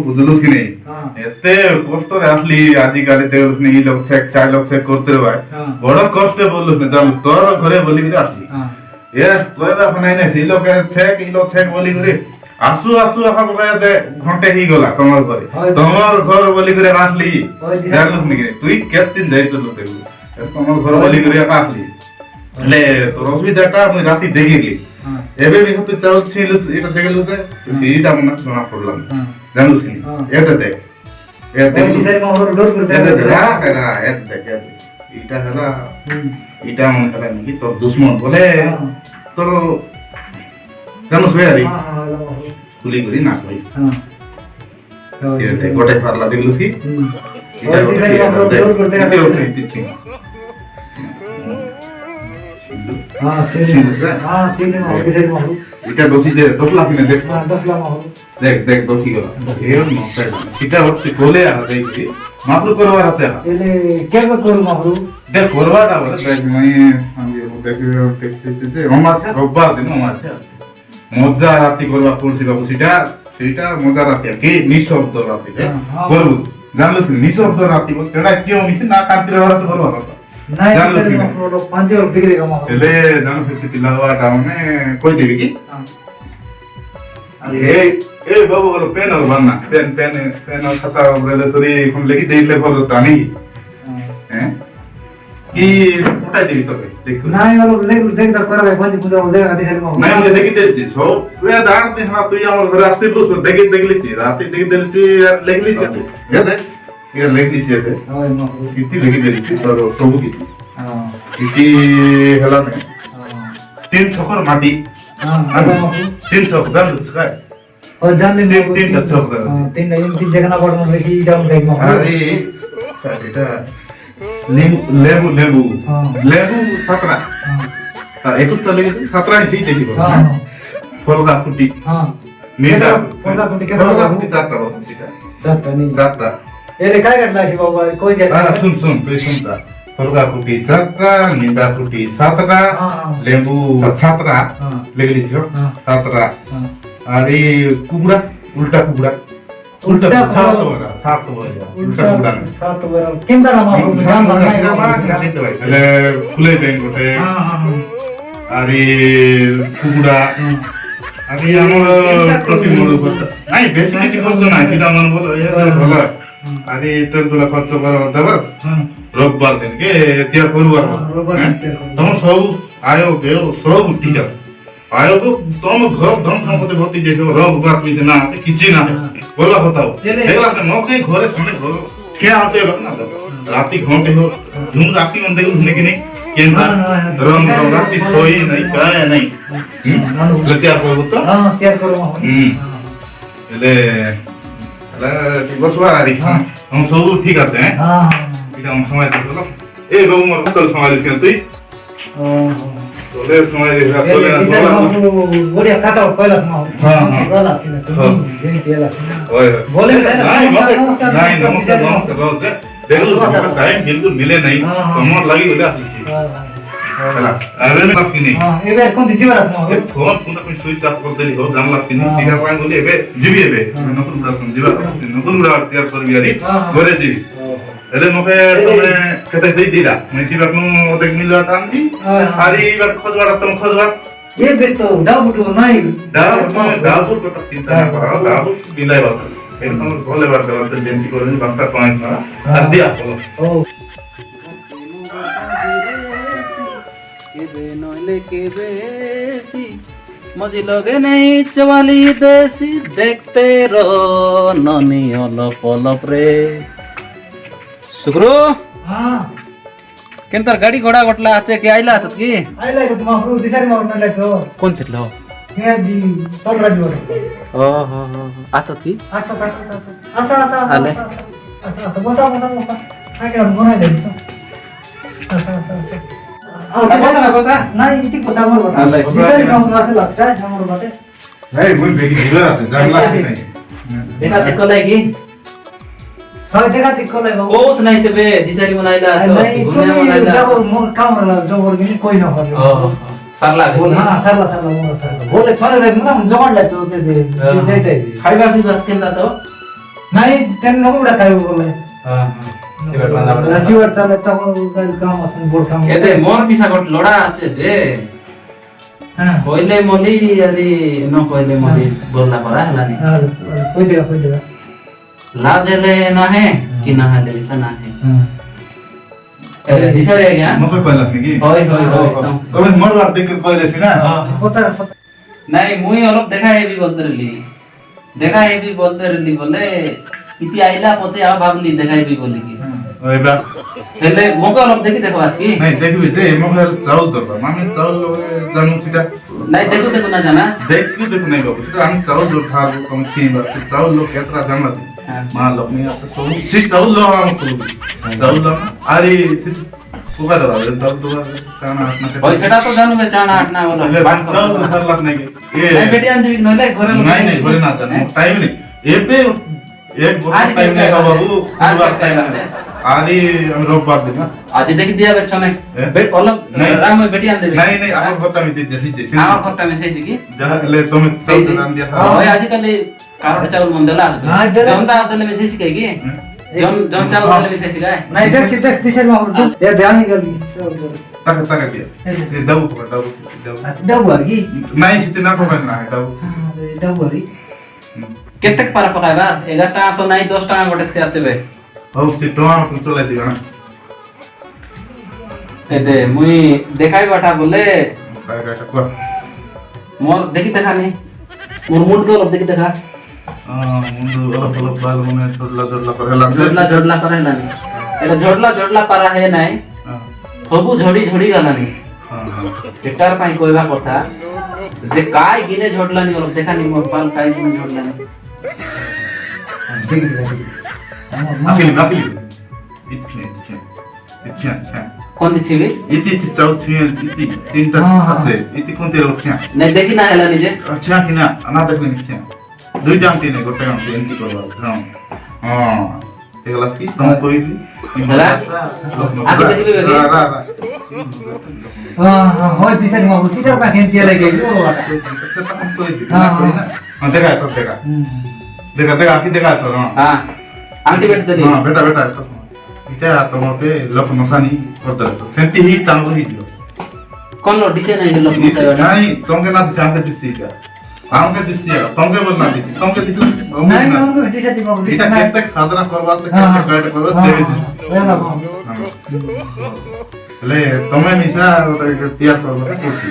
বুঝলুস কি নেই এতে কষ্টরে আসলি আজিকালি দেখলুস নি লোক চেক চাই লোক চেক করতে রে ভাই বড় কষ্টে বললুস না জান তোর ঘরে বলি করে আসলি এ কয়দা ফনাই না সেই লোকে চেক ই লোক চেক বলি করে আসু আসু আকা বগায় দে ঘন্টা হি গলা তোমার ঘরে তোমার ঘর বলি করে আসলি জানলুস নি তুই কেতদিন যাইতো লোক দেখলু তোমার ঘর বলি করে আসলি লে তোর অসুবিধাটা আমি রাতে দেখিলি এবে আমি তুই চাও ছিল এটা দেখে লুতে সেইটা মনে শোনা পড়লাম জানুস নি এটা দেখ এটা ডিসাইড মহর ডোর করতে এটা দেখ না এটা দেখ এটা হলা এটা মনে হলা নাকি তোর দুশমন বলে তোর জানুস ভাই আরে কুলি করি না কই এটা দেখ গোটে পারলা দেখলুস কি এটা ডিসাইড মহর ডোর করতে দিচ্ছি এটা দোষী যে দোষলা কিনে দেখ দেখ দেখ দোষী গলা এর নষ্ট এটা হচ্ছে কোলে আর দেখছি মাত্র করবার আছে এলে কেন করব মাহরু দেখ করবাটা বলে দেখ আমি দেখতে যে আমাছে রোববার দিন আমাছে মজা রাতি করবা পড়ছি বাবু সেটা মজা রাতি কি নিঃশব্দ রাতি করব জানলস নিঃশব্দ রাতি বল তেড়া কিও মিছে না কান্তির রাতে করবা কথা নাই লোক পাঁচ और डिग्री का माहौल ले जान फिर से लगवा टाउने कोई देवी की ए बाबू बोलो पेन और बनना पेन और खाता बोले थोड़ी हम लेके देख ले बोलो तानी हैं की उठा देवी तो देखो नहीं वाला देख दा करा पांच पूजा देख आदि से नहीं मुझे देखी देची सो तू या दान दे हां तू या और घर रास्ते लो देख लीची रात देख देची लेख लीची ये देख ये लेख लीची है हां कितनी लेके देची तो प्रभु की इति हला में तीन छोकर माटी हां तीन छोकर दान काय और जान ले तीन छोकर तीन तीन जगह ना पड़न बेसी जाम देख म अरे এটা লেবু লেবু লেবু 17 हां 21 টা লেগে 17 সেই দেখি বল ফলগা ফুটি हां নিদা ফলগা ফুটি কে ফলগা ফুটি চারটা বাবু সেটা চারটা নি চারটা এরে কাই কাটলা আছে বাবা কই যায় শুন শুন তুই শুনতা फलगा फुटी 17 नींदा फुटी 17 लेबू 17 लेग लीजिए 17 अरे कुबड़ा उल्टा कुबड़ा उल्टा 7 बरा उल्टा कुबड़ा 7 बरा केंदा नाम ध्यान बनाई तो भाई ले खुले बेन गोटे अरे कुबड़ा अरे हमर प्रति मोड़ नहीं बेसी किछि खर्च ना किटा मन बोलो ये भलो अरे इतर तुला खर्च करा दबर রোববার দিন কে তিয়া করবার তোম সব আয়ো বেও সব ঠিক আছে আয়ো তো তোম ঘর ধন সম্পত্তি ভর্তি যে রোববার পিছে না কিছু না বলা হতাও দেখলা না নকে ঘরে শুনে ঘর কে আতে না রাতি ঘন্টে हो झूम राती मन देखो घूमने की नहीं केंदा रंग राती सोई नहीं काय नहीं लतिया को तो हां तैयार करो एले एला बसवा आरी हम सब ठीक আছে हां এটা আমি সময় দিছিলাম এই বাবু মোর কত সময় দিছিস তুই তোলে সময় দিছিস তোলে না বড়িয়া কাটা কইলা না হ্যাঁ হ্যাঁ বলা ছিল তুমি যেই তেলা ওই বলে নাই নমস্কার নমস্কার দেখো টাইম बिल्कुल मिले नहीं তোমার লাগি বলে আসছি चला अरे मैं बात नहीं हां एबे कोन दिजिबा ना फोन पुना कोई सुइच ऑफ कर देली हो जानला सिनी दिगा पाइन बोली एबे जीबी एबे नकुल उड़ा सुन जीबा नकुल उड़ा तैयार कर बियारी घरे जीबी एले मके तमे केते देई दिला मैं सिबा नु ओदेक मिलवा टांती आरी बार खोजवाड़ा तुम खोजवा ये बे तो डाबुटो नाही डाबु तो चिंता ना करो डाबु बिलाई बात एकदम भले बात करते जेंटी करनी बात पॉइंट ना अदिया बोलो ओ केबे नइले केबे सी मजी लगे नहीं चवाली देसी देखते रो ननी अलप अलप रे सुग्रो हां केंतर गाड़ी घोड़ा गटला आचे के आइला आछत की आइला तो माफरू दिसारी मार न लेतो कोन थितलो हे दी पर राजू ओ हो हो आछत की आछत आसा आसा आले आसा बसा बसा बसा आके मना दे आसा आसा बसा ना बसा नाही इति बसा मोर बता दिसारी मार आसे लागता हमर बाटे नाही मुई बेगी दिला जानला नहीं देखा देखो लागी हां देखा देखो ले ओस नहीं तबे दिसारी बनाइला घुमने बनाइला जो काम जो वर्गिनी कोई न हो सरला बोल हां सरला सरला बोल सरला बोले थोड़े रे मुना जमाड ले तो दे जाइते खाइबा भी बात केला तो नाही त्यांना नको काय बोलले हां এবার বান্দা বড় रसीवर चालले तर काम असं बोल काम এতে মোর মিছা গট লড়া আছে যে हां কইলে মলি আরে ন কইলে মলি বললা করা হলানি कोई देगा লাজ হেলে না হে কি না হেলে মিছা না হে हां এ দিছারে আজ্ঞা মকে কইলা নাকি হয় হয় হয় তুমি মোর বার দেখে কইলেছি না पता নাই মুই অলপ দেখা হেবি বলতে রলি বলে ইতি আইলা পচে আ ভাবলি দেখা হেবি বলি কি ওই বা হেলে মকে অলপ দেখি দেখো আসকি নাই দেখবি যে মকে চাউল দরকার আমি চাউল জানো সেটা নাই দেখো না জানা দেখবি দেখো নাই বাবু সেটা আমি চাউল খাবো কম ছিবা চাউল লোক কেতরা জানা মা লোক নিয়ে আসতে তো সে চাউল লো আমি করব চাউল আরে পোকা দাও চাউল দো চানা আপনাকে ওই সেটা তো জানবে চানা হাট না বলো বাট করো চাউল ধর লাগ নাই নাই বেটি আনছি কি নলে ঘরে নাই নাই ঘরে না জানো টাইম নেই এবে এক বছর টাইম নেই বাবু দুবার টাইম আরে আমি রোববার দিন আজ দেখি দিয়া বেছ নাই বেট অলপ রাম বেটি আন দেবে নাই নাই আমার ঘরটা আমি দিতেছি আমার ঘরটা আমি সেইছি কি যাহলে তুমি চাউল দান দিয়া ওই আজিকালি কারো চাউল মন দেলা আসবে জনতা আদলে আমি সেইছি কি জন চাউল দিলে আমি সেইছি গায় नाही देख दिसर मा ये ध्यान निकल টাকা দিয়া এই দাও দাও डबर की নাই সিতে না কবেন না দাও डबरी কেতে পারা পকাইবা 11 টাকা তো নাই 10 টাকা গোটে সে আছে বে ও সে টোয়া তুমি চলাই দিবা না এতে মুই দেখাই বাটা বলে টাকা কর মোর দেখি দেখা নি মোর মুড কে অলপ দেখি দেখা মুন্ডু অলপ অলপ বাল মনে ছোটলা ছোটলা করে লাগবে ঝড়লা করে হেলানি এটা ঝড়লা পারা হে নাই সবু ঝড়ি গলানি এটার পাই কইবা কথা যে কাই গিনে ঝড়লানি অলপ দেখানি মোর পাল কাই গিনে ঝড়লানি আকিলি আকিলি ইতনে ইতনে ইতনে কোন দিছিবি ইতি ইতি চাও ছুঁয়ে ইতি তিনটা আছে ইতি কোন তেল উঠছে নাই দেখি না হেলানি যে আচ্ছা কিনা না দেখলে নিচ্ছে দুইটা আংটি নেই গোটা আংটি এন্টি করবা হ্যাঁ হ্যাঁ এগুলা কি তুমি কইবি হেলা আগে দেখিবি বেগে हां हां होय दिसर मा सीटर का खेन दिया लगे ओ हाँ देखा तो देखा देखा देखा आखी देखा तो हाँ हां आंटी बेट दे हाँ बेटा बेटा तो इटा तुम पे लोक मसानी कर दे तो सेंटी ही तांगो ही दियो कोन लो डिसे नहीं लोग नहीं तुमके ना दिसे हमके दिसी क्या हमके दिसी है तुमके बोलना दिसी तुमके दिसी नहीं हमको दिसर दी बाबू इटा केतक साधना करवा से केतक गाइड करवा देवे दिसी वेला बाबू ले तुम्हें मिसा तैयार करवा कुर्सी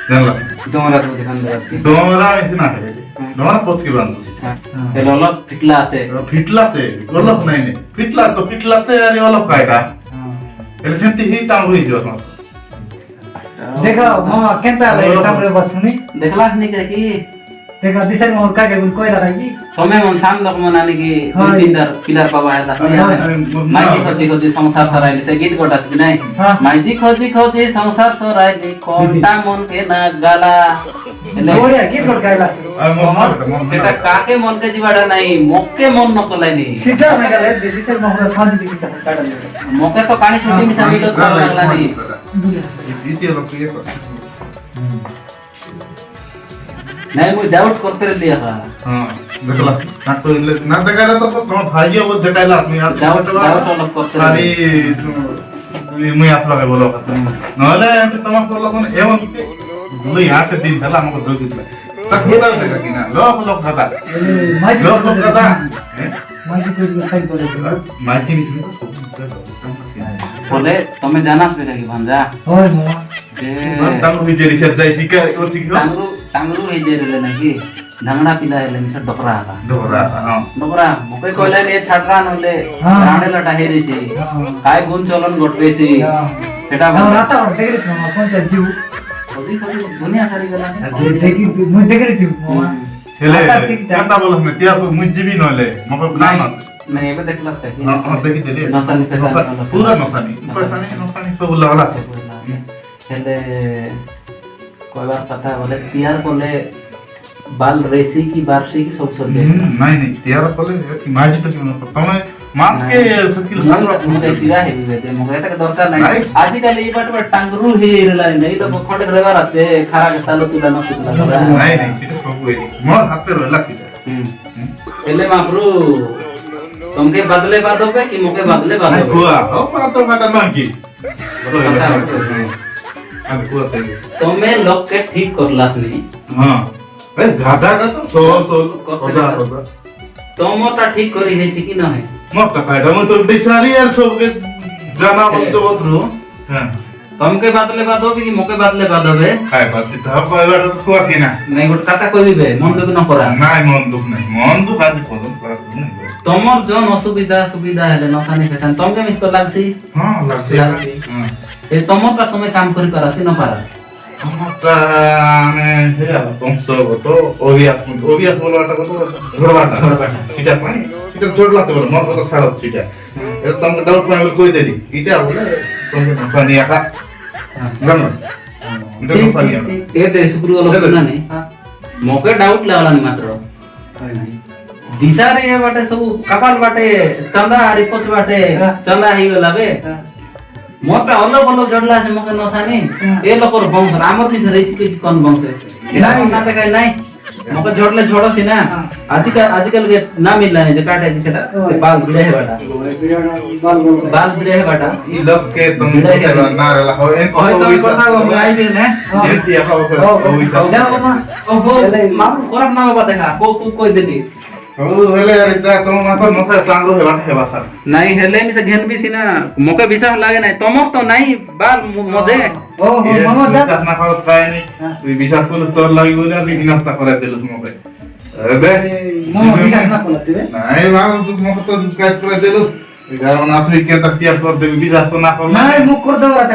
जानला दोमरा तो दिखान दे डोरा ऐसे ना है डोरा पोच के बांधो हे लोलप फिटला আছে फिटलाते ओलप नाही नाही फिटला तो फिटलाते अरे ओलप कायदा एले सेंती ही टांग होई दियो समझ देखा मामा केनता ले टामरे बसुनी देखला नहीं के की देखा दिसर मा का के कोई लगा की समय मन साम लोग मनाने की दिनदार पिलार बाबा है माइजी खोजी संसार सराइली से गीत गोटा छी नहीं माइजी खोजी संसार सराइली कोटा मन के ना गाला बढ़िया गीत गोट गाइला सेटा काके मन के जीवाडा नहीं मोके मन न कलाइनी सीटा में गले दिसर मा हमरा फांसी दी काटा ले मोके तो पानी छुट्टी में सभी लोग कर लागला नी इति लोग ये कर नहीं मुझे डाउट करते रहिए हां देखला ना तो ना देखाला तो तुम भाई वो देखाला आदमी यार डाउट अलग करते सारी मुई आप लगे बोलो नहले तुम बोलो कोन एवं बोले यहाँ के दिन हला हमको दो दिन तक होता है कि ना लोग खाता लोग खाता माइजी कोई खाई करे माइजी नहीं बोले तुम्हें जाना से कि भंजा ओय मामा जे टांगरू ही जेरी से जाई सिका ओ सिको टांगरू हे जे रे नहीं ढंगना पिला ले निछ डोकरा आला डोरा हां डोकरा मके कोइला ने छाटरा नले राणे लटा हेरी सी काय गुण चलन गोटबेसी सेटा राता और देख रे मामा कोन जीव कभी दुनिया सारी गला देखी मुझे देख रही थी मामा हेले केता बोल हम तिया मुझे भी नले मको ना ना नहीं ये देखला से हां देखि देले नसानी पैसा पूरा नसानी नसानी सब लहला से हेले कोई बार पता बोले तियार बोले बाल रेसी की बारसी की सब सर जैसे नहीं नहीं तियार बोले माजी तो क्यों तमे मास के स्किल मुझे सिरा है बेटे मुझे तक दरकार नहीं आजकल ये बट टांगरू ही रेला नहीं लोग खडे रेवा रहते खरा के तालो तुला न सुतला नहीं नहीं सीधा सब हुई मोर हाथ पे रोला सीधा ହେଲେ ମାପରୁ ତମକେ ବାଦଲେ ବାଦ হবে କି মোকে বাদলে বাদ নাই হবে কুয়া ও পাতো কাটা না কি আমি কুয়া তাই ତମେ লোককে ঠিক করলাস নি হ্যাঁ এ গাধা গা তো সো সো কথা কথা তোমরটা ঠিক করি হেসি কি না হয় মত কাটা মো তো বিসারি আর সবকে জানা বলতো মাপরু হ্যাঁ তমকে বাদলে বাদ হবে কি মোকে বাদলে বাদ হবে খাই পাচ্ছি তা কয়বার তো কুয়া কিনা নাই গোট কথা কইবে মন দুঃখ ন করা নাই মন দুঃখ নাই মন দুঃখ আজ পদম করা নাই তোমার জন অসুবিধা সুবিধা হেলে নসানি ফেসান তমকে মিস তো লাগছি হ্যাঁ লাগছে লাগছে। হ্যাঁ এ তোমারটা তুমি কাম করি পারাছি ন পারা আমারটা মানে হে বংশ তো ওবিয়াস বলো একটা কথা ঘোড়বাটা সেটা পানি সেটা জোড়লাতে বলো মন কথা ছাড়ো সেটা এটা তোমাকে ডাউট পাই বলে কই দেলি এটা বলে তোমাকে পানি একা জানো এটা তো পানি একা এ দেশগুরু অলপ শুনা নেই মোকে ডাউট লাগলানি মাত্র দিশারে এ বাটে সব কপাল বাটে চন্দা রিপোর্ট বাটে চন্দা হই গলা বে মোটা অলপ অলপ জড়লা আছে মোকে নসানি এ লোকর বংশ আমার দিশা রেসি কি কোন বংশ এটা না দেখাই নাই মোকে জড়লে জড়ছি না আজকাল के ना मिलला है जे काटे सेटा से बाल भिड़े है बाटा बाल भिड़े है बाटा ই লোককে তুমি না রেলা হয় ওই তো কথা গাই দিন না যেটি একা ওবিয়াস যাও মামা ওহো মারু খরাব না বাবা দেখা কো তু কই দিলি ও হেলে আরে যা তোমার মাথা টাঙ্গো হেবা হেবা স্যার নাই হেলে মিছে ঘেন বিছি না মোকে বিশ্বাস লাগে নাই তোমার তো নাই বাল মজে ও মামা যা বিশ্বাস না করত পাইনি তুই বিশ্বাস করলে তোর লাগি বলে আমি বিনাশটা করে দিল তোমাকে দে মামা বিশ্বাস না করতে রে নাই বাবা তুই আমাকে তো কাজ করে দিল কারণ আপনি কে তা কি আর করতে বিশ্বাস তো না করলে নাই মুখ করে দাও রাতে